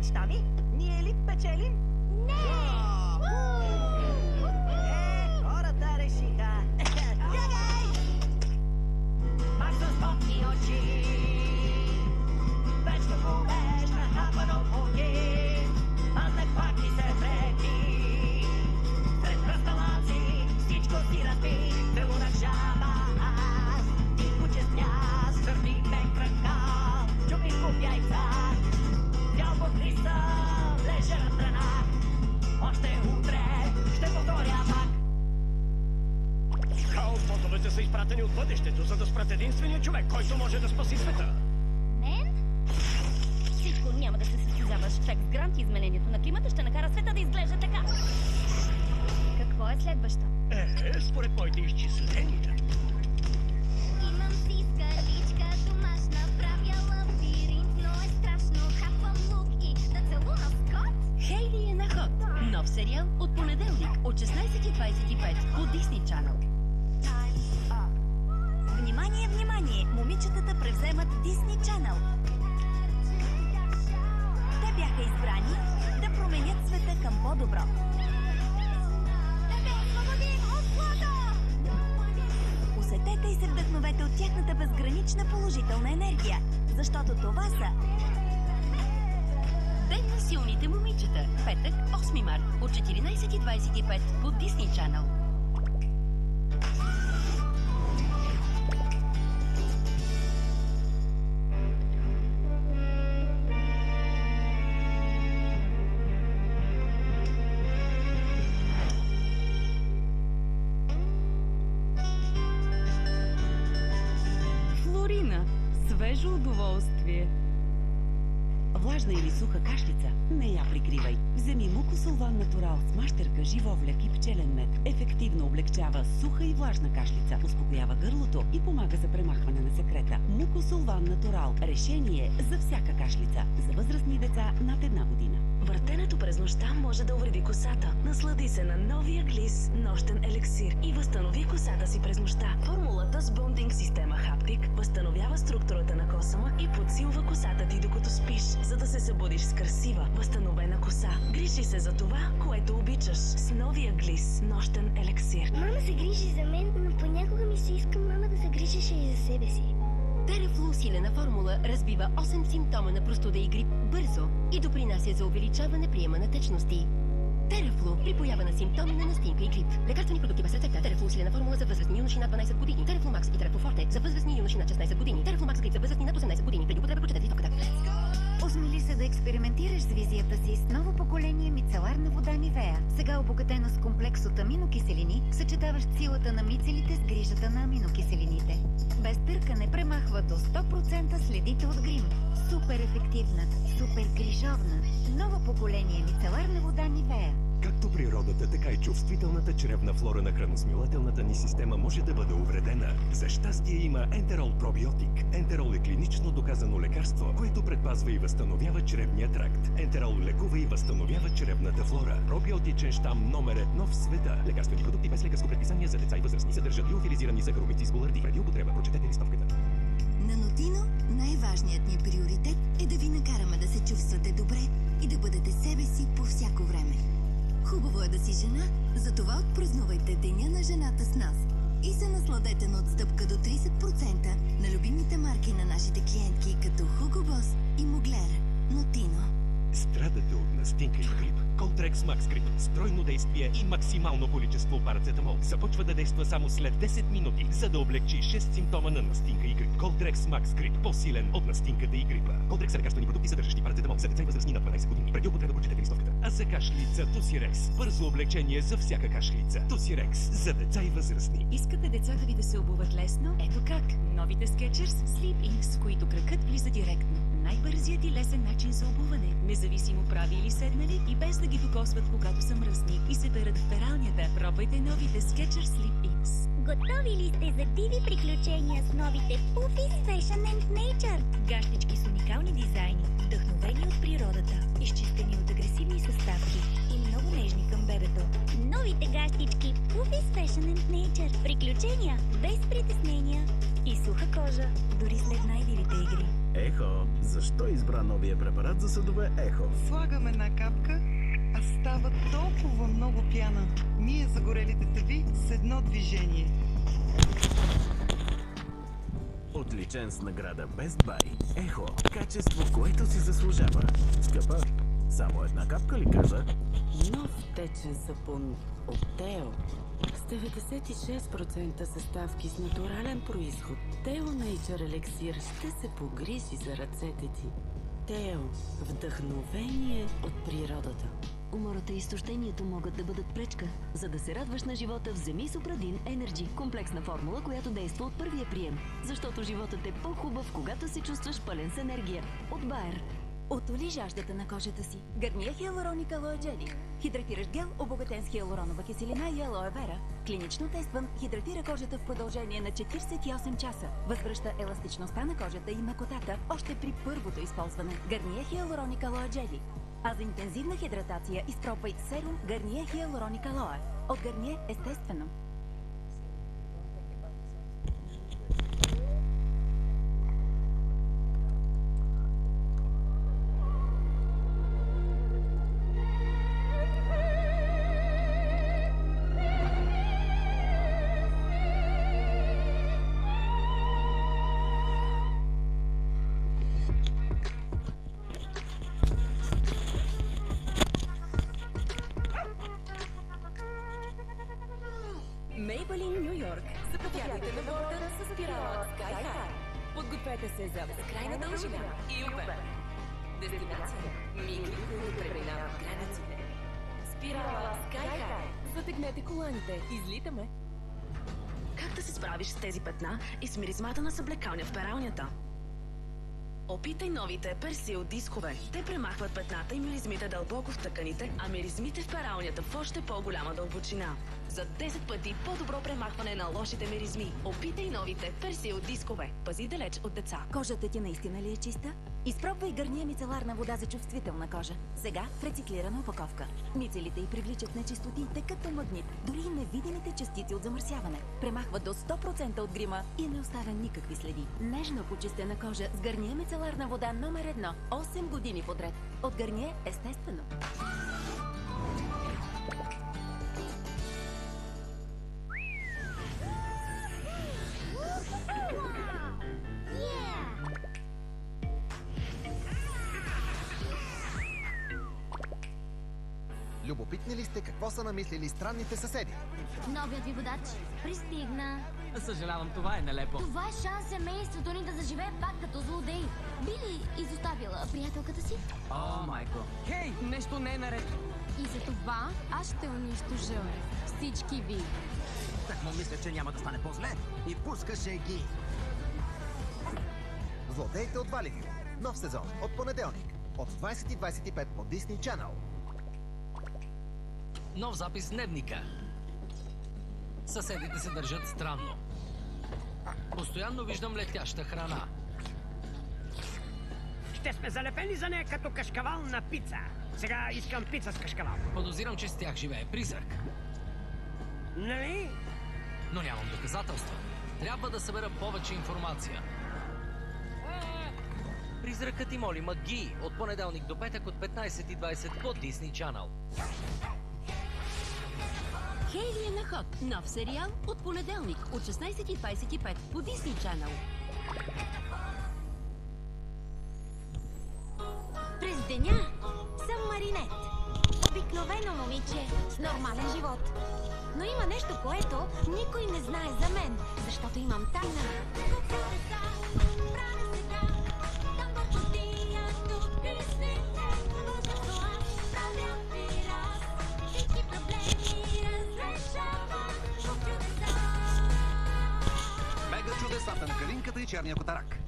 мечта ми? Ние ли печелим? Не! Хората решиха. Бягай! Пак с потни очи, вечно полеж нахапан от огин, а не пак ми се трети. Сред кръсталаци всичко си разби, белунак жаба аз, и куче с мяс, хърти ме крака, чупи куп яйца, бял под риса, лежа на страна. Още утре ще повторя пак. Хаос-ботовете са изпратени от бъдещето, за да спрат единствения човек, който може да спаси света. Мен? Всичко няма да се състезаваш. Фекс Грант и изменението на климата ще накара света да изглежда така. Какво е следващо? Според моите изчисления. Имам си скаличка домашна, правя лабиринт, но е страшно. Хапвам лук и да целуна Скот. Хейли е на ход. Нов сериал от понеделник от 16:25 по Disney Channel. Внимание, внимание! Момичетата превземат Disney Channel. Те бяха избрани да променят света към по-добро. Да те освободим от злото! Усетете и се вдъхновете от тяхната безгранична положителна енергия, защото това са Ден на силните момичета. Петък, 8 март от 14:25 по Disney Channel. Флорина. Свежо удоволствие. Влажна или суха кашлица? Не я прикривай. Вземи Мукосолван Натурал с мащерка, живовляк и пчелен мед. Ефективно облегчава суха и влажна кашлица, успокоява гърлото и помага за премахване на секрета. Мукосолван Натурал. Решение за всяка кашлица. За възрастни деца над 1 година. Въртенето през нощта може да увреди косата. Наслади се на новия Глис нощен елексир и възстанови косата си през нощта. Формулата с бондинг система Хаптик възстановява структурата на косама и подсилва косата ти докато спиш, за да се събудиш с красива, възстановена коса. Грижи се за това, което обичаш с новия Глис нощен елексир. Мама се грижи за мен, но понякога ми се иска мама да се грижеше и за себе си. Терафлу усилена формула разбива 8 симптома на простуда и грип бързо и допринася за увеличаване приема на течности. Терафлу припоява на симптоми на настинка и грип. Лекарствени продукти без рецепта. Терафлу усилена формула за възрастни юноши над 12 години. Терафлу Макс и Терафлу Форте за възрастни юноши над 16 години. Терафлу Макс грип за възрастни над 18 години. Преди употреба прочетете листовката. Осмели се да експериментираш с визията си с ново поколение мицеларна вода Нивея. Сега обогатена с комплекс от аминокиселини, съчетаващ силата на мицелите с грижата на аминокиселините. Без търкане премахва до 100% следите от грим. Супер ефективна, супер грижовна. Ново поколение мицеларна вода Нивея. Както природата, така и чувствителната чревна флора на храносмилателната ни система може да бъде увредена. За щастие има Ентерол пробиотик. Ентерол е клинично доказано лекарство, което предпазва и възстановява чревния тракт. Ентерол лекува и възстановява чревната флора. Пробиотичен щам номер 1 в света. Лекарствени продукти без лекарско предписание за деца и възрастни. Съдържат лиофилизирани сахаромици с буларди. Преди употреба прочетете листовката. На Нотино най-важният ни приоритет е да ви накараме да се чувствате добре и да бъдете себе си по всяко време. Хубаво е да си жена, затова отпразнувайте Деня на жената с нас и се насладете на отстъпка до 30% на любимите марки на нашите клиентки като Hugo Boss и Mugler. Notino. Страдате от настинка и грип? Колтрекс Макс Грип. Стройно действие и максимално количество парацетамол. Започва да действа само след 10 минути, за да облегчи 6 симптома на настинка и грип. Колтрекс Макс Грип. По-силен от настинката и грипа. Колтрекс са лекарствени продукти, съдържащи парацетамол за деца и възрастни на 12 години. Преди употреба прочетете листовката. А за кашлица Тосирекс. Бързо облегчение за всяка кашлица. Тосирекс за деца и възрастни. Искате децата ви да се обуват лесно? Ето как! Новите Skechers Sleep Ins, в които кракът влиза директно. Най-бързият и лесен начин за обуване. Независимо прави или седнали и без да ги докосват, когато са мръсни и се перат в пералнята. Пробвайте новите Skechers Sleep Ins. Готови ли сте за диви приключения с новите Puffies Fashion and Nature? Гащички с уникални дизайни, вдъхновени от природата, изчистени от агресивни съставки и много нежни към бебето. Новите гащички Puffies Fashion and Nature. Приключения без притеснения и суха кожа, дори след най-дивите игри. Ехо. Защо избра новия препарат за съдове Ехо? Слагам една капка, а става толкова много пяна. Мие загорелите тъби с едно движение. Отличен с награда Best Buy. Ехо. Качество, което си заслужава. Скъпа, само една капка ли каза? Нов течен сапун от Тео с 96% съставки с натурален произход. Тео Nature Elixir ще се погрижи за ръцете ти. Тео. Вдъхновение от природата. Умората и изтощението могат да бъдат пречка. За да се радваш на живота, вземи Супрадин Energy. Комплексна формула, която действа от първия прием. Защото животът е по-хубав, когато се чувстваш пълен с енергия. От Bayer. Отоли жаждата на кожата си. Гарния Хиалуроник Алоe Джели. Хидратиращ гел, обогатен с хиалуронова киселина и алоe вера. Клинично тестван, хидратира кожата в продължение на 48 часа. Възвръща еластичността на кожата и мекотата още при първото използване. Гарния Хиалуроник Алоe Джели. А за интензивна хидратация изпробвай серум Гарния Хиалуроник Алоe. От Гарния естествено. Maybelline, Ню Йорк. Заповядайте на борда с спирала Sky High. Подгответе се за безкрайна дължина и обем. Дестинация мигли, които преминават границите. Спирала Sky High. Затегнете коланите. Излитаме. Как да се справиш с тези петна и с миризмата на съблекалня в пералнята? Опитай новите персил дискове. Те премахват петната и миризмите дълбоко в тъканите, а миризмите в пералнята в още по-голяма дълбочина. За 10 пъти по-добро премахване на лошите миризми. Опитай новите персил дискове. Пази далеч от деца. Кожата ти наистина ли е чиста? Изпробвай Гарния мицеларна вода за чувствителна кожа. Сега в рециклирана упаковка. Мицелите й привличат нечистотите като магнит, дори и невидимите частици от замърсяване. Премахва до 100% от грима и не оставя никакви следи. Нежно почистена кожа с Гарния мицеларна вода номер 1. 8 години подред. От Гарния естествено. Любопитни ли сте какво са намислили странните съседи? Новият ви водач пристигна. Съжалявам, това е нелепо. Това е шанс семейството ни да заживее пак като злодей. Би ли изоставила приятелката си? О, майко. Хей, нещо не е наред. И за това аз ще унищожа всички ви. Так му мисля, че няма да стане по-зле. И пускаше ги. Злодеите от Валивил. Нов сезон от понеделник. От 20:25 по Disney Channel. Нов запис в дневника. Съседите се държат странно. Постоянно виждам летяща храна. Ще сме залепени за нея като кашкавал на пица. Сега искам пица с кашкавал. Подозирам, че с тях живее призрак. Нали? Но нямам доказателства. Трябва да събера повече информация. Призракът и моли магии от понеделник до петък от 15:20 по Disney Channel. Хейли е на ход. Нов сериал от понеделник от 16:25 по Disney Channel. През деня съм Маринет. Обикновено момиче с нормален живот. Но има нещо, което никой не знае за мен, защото имам тайна. Мега чудесата на Калинката и черния котарак.